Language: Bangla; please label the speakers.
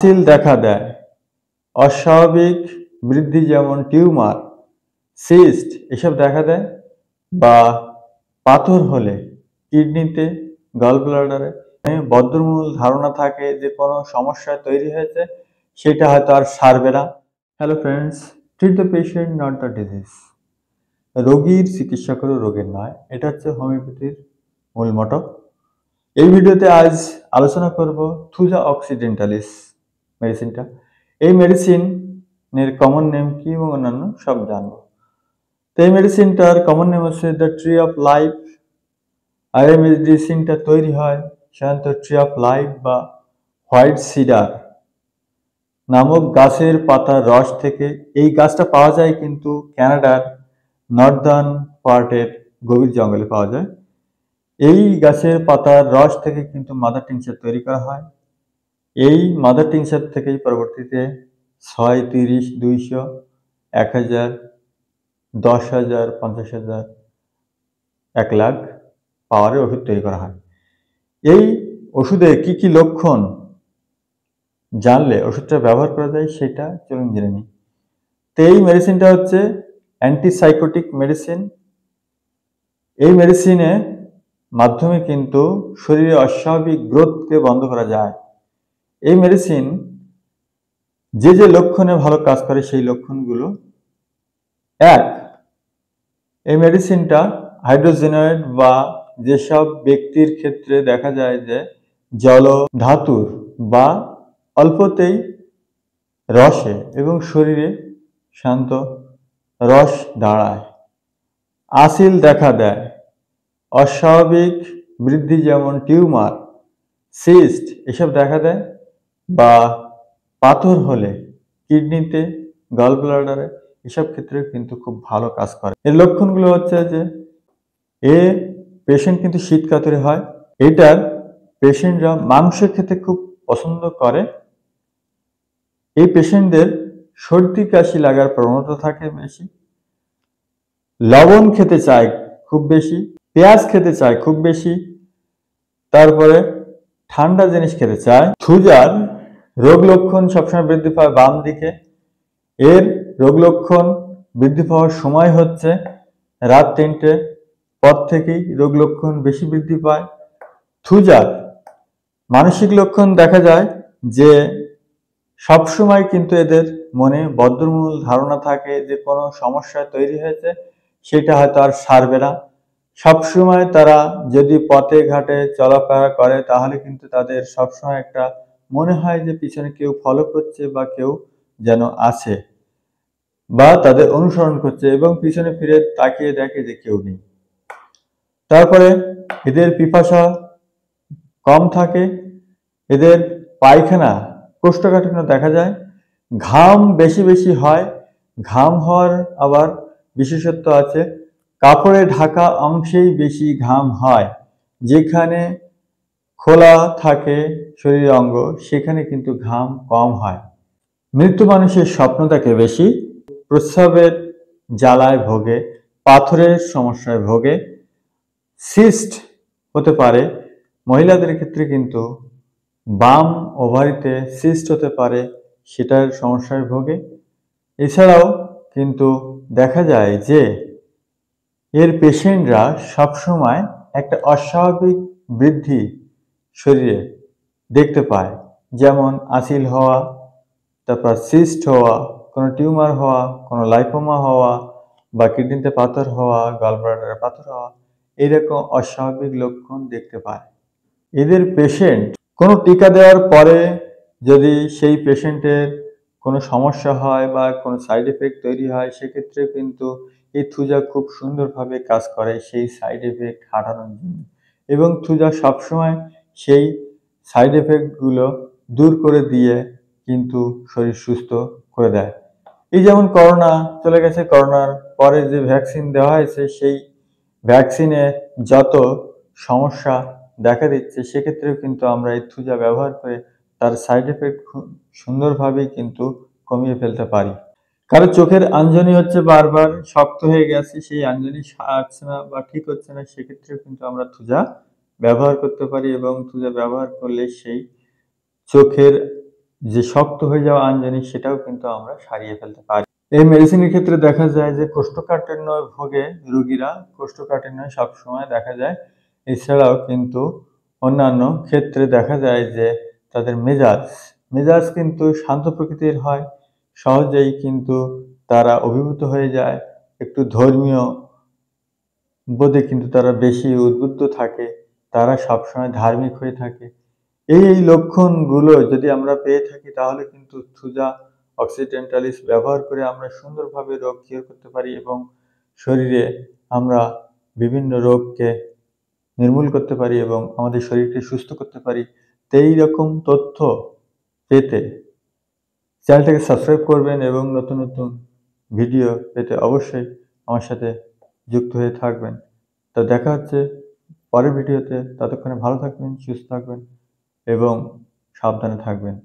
Speaker 1: সিল দেখা দেয়। অস্বাভাবিক বৃদ্ধি যেমন টিউমার, সিস্ট এসব দেখা দেয় বা পাথর হলে কিডনিতে, গলব্লাডারে বদ্ধমূল ধারণা থাকে যে কোনো সমস্যা তৈরি হয়েছে, সেটা হয়তো আর সারবে না। Hello friends, treat the patient not the disease. রোগীর চিকিৎসা করো, রোগের নয়। এটা হচ্ছে হোমিওপ্যাথির মূল মটো। এই ভিডিওতে আজ আলোচনা করব থুজা অক্সিডেন্টালিস মেডিসিনটা। এই মেডিসিনের কমন নেম কি এবং অন্যান্য সব জানবো। তো এই মেডিসিনটার কমন নেম হচ্ছে দ্য ট্রি অফ লাইফ। আর এই মেডিসিনটা তৈরি হয় সাধারণত ট্রি অফ লাইফ বা হোয়াইট সিডার নামক গাছের পাতার রস থেকে। এই গাছটা পাওয়া যায় কিন্তু কানাডার নর্দার্ন পার্টের গভীর জঙ্গলে পাওয়া যায়। এই গাছের পাতার রস থেকে কিন্তু মাদার টিংচার তৈরি করা হয়। এই মাদার টিংচার থেকেই পরবর্তীতে 6, 30, 200, 1000, 10,000, 50,000, 1 লাখ পাওয়ারের ওষুধ তৈরি করা হয়। এই ওষুধে কি কি লক্ষণ জানলে ওষুধটা ব্যবহার করা যায় সেটা চলুন জেনে নিই। তো এই মেডিসিনটা হচ্ছে অ্যান্টিসাইকোটিক মেডিসিন। এই মেডিসিনের মাধ্যমে কিন্তু শরীরে অস্বাভাবিক গ্রোথকে বন্ধ করা যায়। এই মেডিসিন যে যে লক্ষণে ভালো কাজ করে সেই লক্ষণগুলো: 1, এই মেডিসিনটা হাইড্রোজেনয়েড বা যেসব ব্যক্তির ক্ষেত্রে দেখা যায় যে জল ধাতুর বা অল্পতেই রসে এবং শরীরে শান্ত রস দাঁড়ায়। আসিল দেখা দেয়। অস্বাভাবিক বৃদ্ধি যেমন টিউমার, সিস্ট এসব দেখা দেয় বা পাথর হলে কিডনিতে, গলব্লাডারে এসব ক্ষেত্রে কিন্তু খুব ভালো কাজ করে। এর লক্ষণগুলো হচ্ছে যে পেশেন্ট কিন্তু শীত কাতুরে হয়। এটার পেশেন্টরা মাংস খেতে খুব পছন্দ করে। এই পেশেন্টদের সর্দি কাশি লাগার প্রবণতা থাকে বেশি। লবণ খেতে চায় খুব বেশি, পেঁয়াজ খেতে চায় খুব বেশি, তারপরে ঠান্ডা জিনিস খেতে চায়। থুজার রোগ লক্ষণ সবসময় বৃদ্ধি পায় বাম দিকে। এর রোগ লক্ষণ বৃদ্ধি পাওয়ার সময় হচ্ছে রাত 3টে পর থেকেই রোগ লক্ষণ বেশি বৃদ্ধি পায়। থুজার মানসিক লক্ষণ দেখা যায় যে সবসময় কিন্তু এদের মনে বদ্ধমূল ধারণা থাকে যে কোনো সমস্যা তৈরি হয়েছে, সেটা হয়তো আর সারবে না। সবসময় তারা যদি পথে ঘাটে চলাফেরা করে তাহলে কিন্তু তাদের সবসময় একটা মনে হয় যে পিছনে কেউ ফলো করছে বা কেউ যেন আছে বা তাদের অনুসরণ করছে, এবং পিছনে ফিরে তাকিয়ে দেখে যে কেউ নেই। তারপরে এদের পিপাসা কম থাকে, এদের পায়খানা কোষ্ঠকাঠিন্য দেখা যায়, ঘাম বেশি বেশি হয়। ঘাম হওয়ার আবার বিশেষত্ব আছে, কাপড়ে ঢাকা অংশেই বেশি ঘাম হয়। যেখানে খোলা থাকে শরীরের অঙ্গ সেখানে কিন্তু ঘাম কম হয়। মৃত্যু মানুষের স্বপ্ন দেখে বেশি, প্রস্রাবের জ্বালায় ভোগে, পাথরের সমস্যায় ভোগে, সিস্ট হতে পারে। মহিলাদের ক্ষেত্রে কিন্তু বাম ওভারিতে সিস্ট হতে পারে, সেটার সমস্যায় ভোগে। এছাড়াও কিন্তু দেখা যায় যে এর পেশেন্টরা সবসময় একটা অস্বাভাবিক বৃদ্ধি শরীরে দেখতে পায়, যেমন আসিল হওয়া, তারপর সিস্ট হওয়া, কোনো টিউমার হওয়া, কোনো লাইপোমা হওয়া বা কিডনিতে পাথর হওয়া, গলব্লাডারে পাথর হওয়া, এরকম অস্বাভাবিক লক্ষণ দেখতে পায়। এদের পেশেন্ট কোনো টিকা দেওয়ার পরে যদি সেই পেশেন্টের কোনো সমস্যা হয় বা কোনো সাইড এফেক্ট তৈরি হয়, সেক্ষেত্রে কিন্তু এই থুজা খুব সুন্দরভাবে কাজ করে সেই সাইড এফেক্ট কাটানোর জন্য, এবং থুজা সবসময় সেই সাইড এফেক্টগুলো দূর করে দিয়ে কিন্তু শরীর সুস্থ করে দেয়। এই যেমন করোনা চলে গেছে, করোনার পরে যে ভ্যাকসিন দেওয়া হয়েছে সেই ভ্যাকসিনে যত সমস্যা দেখা দিচ্ছে, সেক্ষেত্রেও কিন্তু আমরা এই থুজা ব্যবহার করে তার সাইড এফেক্ট খুব সুন্দরভাবেই কিন্তু কমিয়ে ফেলতে পারি। কারো চোখের আঞ্জনি হচ্ছে, বারবার শক্ত হয়ে গেছে, সেই আঞ্জনি সারছে না বা ঠিক হচ্ছে না, সেক্ষেত্রেও কিন্তু আমরা থুজা ব্যবহার করতে পারি, এবং থুজা ব্যবহার করলে সেই চোখের যে শক্ত হয়ে যাওয়া আঞ্জনি সেটাও কিন্তু আমরা সারিয়ে ফেলতে পারি। এই মেডিসিনের ক্ষেত্রে দেখা যায় যে কোষ্ঠকাঠিন্যে ভোগে রোগীরা কোষ্ঠকাঠিন্য সবসময় দেখা যায়। এছাড়াও কিন্তু অন্যান্য ক্ষেত্রে দেখা যায় যে তাদের মেজাজ কিন্তু শান্ত প্রকৃতির হয়। সহজেই কিন্তু তারা অভিভূত হয়ে যায়। একটু ধর্মীয় বোধে কিন্তু তারা বেশি উদ্বুদ্ধ থাকে। তারা সবসময় ধার্মিক হয়ে থাকে। এই লক্ষণগুলো যদি আমরা পেয়ে থাকি তাহলে কিন্তু থুজা অক্সিডেন্টালিস ব্যবহার করে আমরা সুন্দরভাবে রোগ কিওর করতে পারি এবং শরীরে আমরা বিভিন্ন রোগকে নির্মূল করতে পারি এবং আমাদের শরীরকে সুস্থ করতে পারি। তো এইরকম তথ্য পেতে চ্যানেলটাকে সাবস্ক্রাইব করবেন এবং নতুন নতুন ভিডিও পেতে অবশ্যই আমার সাথে যুক্ত হয়ে থাকবেন। তো দেখা হচ্ছে পরের ভিডিওতে। ততক্ষণে ভালো থাকবেন, সুস্থ থাকবেন এবং সাবধানে থাকবেন।